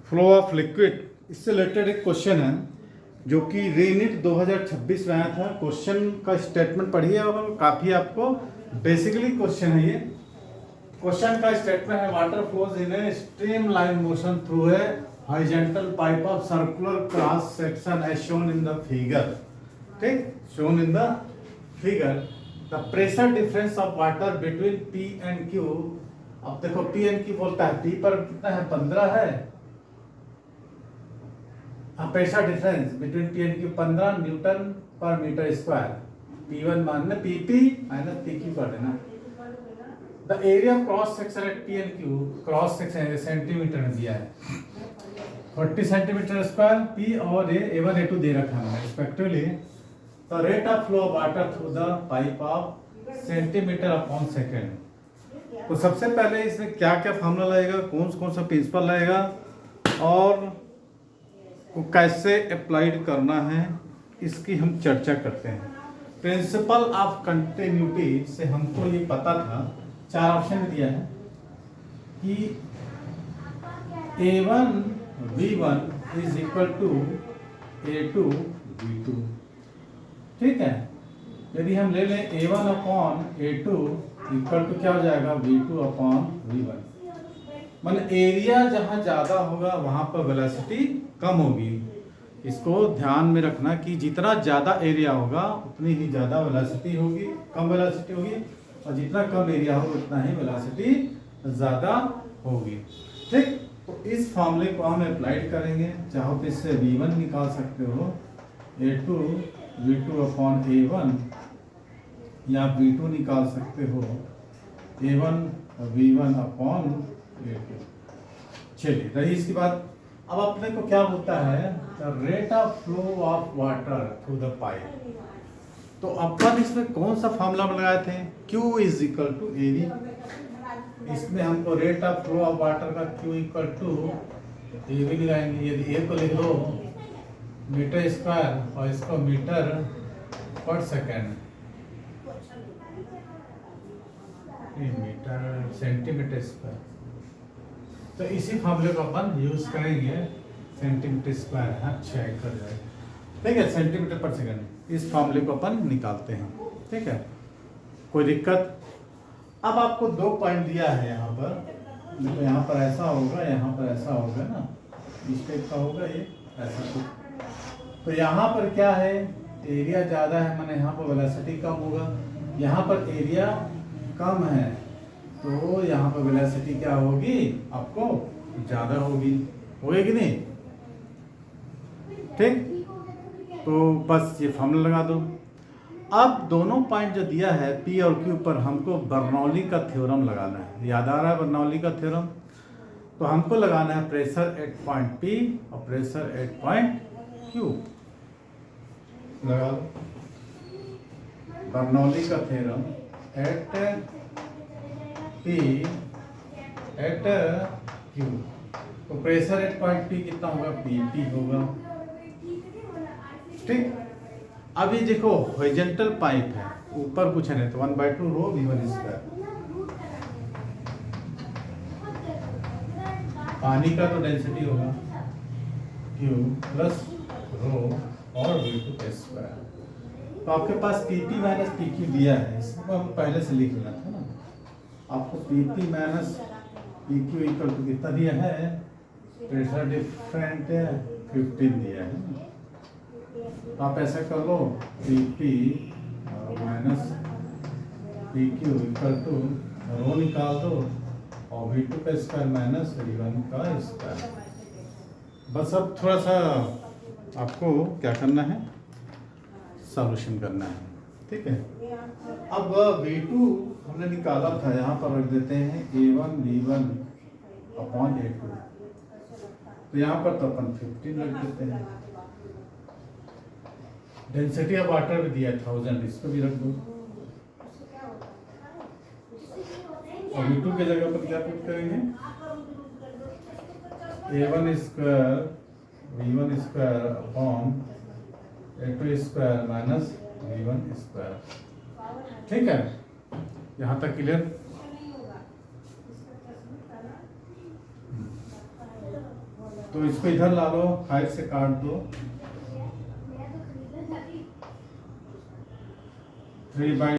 Flow of liquid, इससे related एक question है जो कि रीनिट 2026 में आया था। क्वेश्चन का स्टेटमेंट पढ़िए और काफ़ी आपको बेसिकली क्वेश्चन है ये। क्वेश्चन का स्टेटमेंट है water flows in a stream line motion through a horizontal pipe of circular cross section as shown in the figure. ठीक, shown in the figure the pressure difference of water between P and Q. अब देखो P and Q बोलता है, P पर कितना है 15 है, pressure difference between P and Q 15 newton per metre square. P1 मानना PP माइनस PQ कर देना। The area cross section at P and Q, cross section centimetre में दिया है 40 सेंटीमीटर स्क्वायर P और A1 A2 दे रखा है respectively. The rate of flow of water through the pipe of centimetre upon second. तो सबसे पहले इसमें क्या क्या फॉर्मूला लगेगा, कौन सा प्रिंसिपल लगेगा और को कैसे अप्लाइड करना है, इसकी हम चर्चा करते हैं। प्रिंसिपल ऑफ कंटिन्यूटी से हमको ये पता था, 4 ऑप्शन दिया है कि A1 V1 is equal to A2 V2। ठीक है, यदि हम ले लें A1 upon A2 equal to क्या हो जाएगा V2 अपॉन V1। मान एरिया जहां ज्यादा होगा वहां पर वेलोसिटी कम होगी। इसको ध्यान में रखना कि जितना ज्यादा एरिया होगा उतनी ही ज्यादा वेलोसिटी होगी, कम वेलोसिटी होगी, और जितना कम एरिया होगा उतना ही वेलोसिटी ज्यादा होगी। ठीक, तो इस फॉर्मूले को हम अप्लाइड करेंगे। चाहो तो इससे V1 निकाल सकते हो A2 V2 अपॉन A1, या V2 निकाल सकते हो A1 V1 अपॉन A2। चलिए रही इसकी बात। अब अपने को क्या बोलता है, the rate of flow of water through the pipe. तो अपन इसमें कौन सा फॉर्मूला लगाए थे, Q is equal to AV। इसमें हमको rate of flow of water का Q इक्वल टू AV लगाएंगे। यदि A को लिख दो मीटर स्क्वायर और इसको मीटर पर सेकेंड, मीटर सेंटीमीटर स्क्वायर, तो इसी फॉर्मूले को अपन यूज करेंगे। सेंटीमीटर स्क्वायर अच्छा कर जाएगा। ठीक है, सेंटीमीटर पर सेकंड, इस फॉर्मूले को अपन निकालते हैं। ठीक है, कोई दिक्कत। अब आपको 2 पॉइंट दिया है यहाँ पर, देखो यहाँ पर ऐसा होगा, यहाँ पर ऐसा होगा ना, इस टाइप का होगा ये ऐसा कुछ। तो यहाँ पर क्या है, एरिया ज़्यादा है माने यहाँ पर वेलोसिटी कम होगा, यहाँ पर एरिया कम है तो यहाँ पर वेलोसिटी क्या होगी, आपको ज़्यादा होगी कि नहीं। ठीक, तो बस ये फॉर्मूला लगा दो। अब दोनों पॉइंट जो दिया है P और Q पर हमको बर्नौली का थ्योरम लगाना है। याद आ रहा है बर्नौली का थ्योरम? तो हमको लगाना है प्रेशर एट पॉइंट P और प्रेशर एट पॉइंट Q। लगा लो बर्नौली का theorem at P at Q। तो प्रेशर एट पॉइंट P कितना होगा, PP होगा। ठीक, अभी देखो हॉरिजॉन्टल पाइप है, ऊपर कुछ है नहीं, तो 1/2 रो V1 स्क्वायर। पानी का तो डेंसिटी होगा Q प्लस रो और V2 स्क्वायर। तो आपके पास PP माइनस PQ दिया है, इसको हम पहले से लिख लेना था ना। आपको PP minus PQ equal to कितना दिया है, प्रेशर डिफरेंट 15 दिया है। तो आप ऐसा कर लो PP minus PQ equal to rho निकाल दो और V2 का स्क्वायर माइनस V1 का स्क्वायर। बस अब थोड़ा सा आपको क्या करना है, सॉल्यूशन करना है। ठीक है, अब V2 हमने निकाला था, यहाँ पर रख देते हैं A1 V1 अपॉन A2। तो यहाँ पर तो अपन 15 रख देते हैं। डेंसिटी ऑफ वाटर भी दिया 1000, इसको भी रख दो। और V2 के जगह पर क्या पुट करेंगे, A1 square V1 square upon A2 square minus V1 square. ठीक है, यहाँ तक क्लियर। तो इसको इधर ला लो, 5 से काट दो, 3/2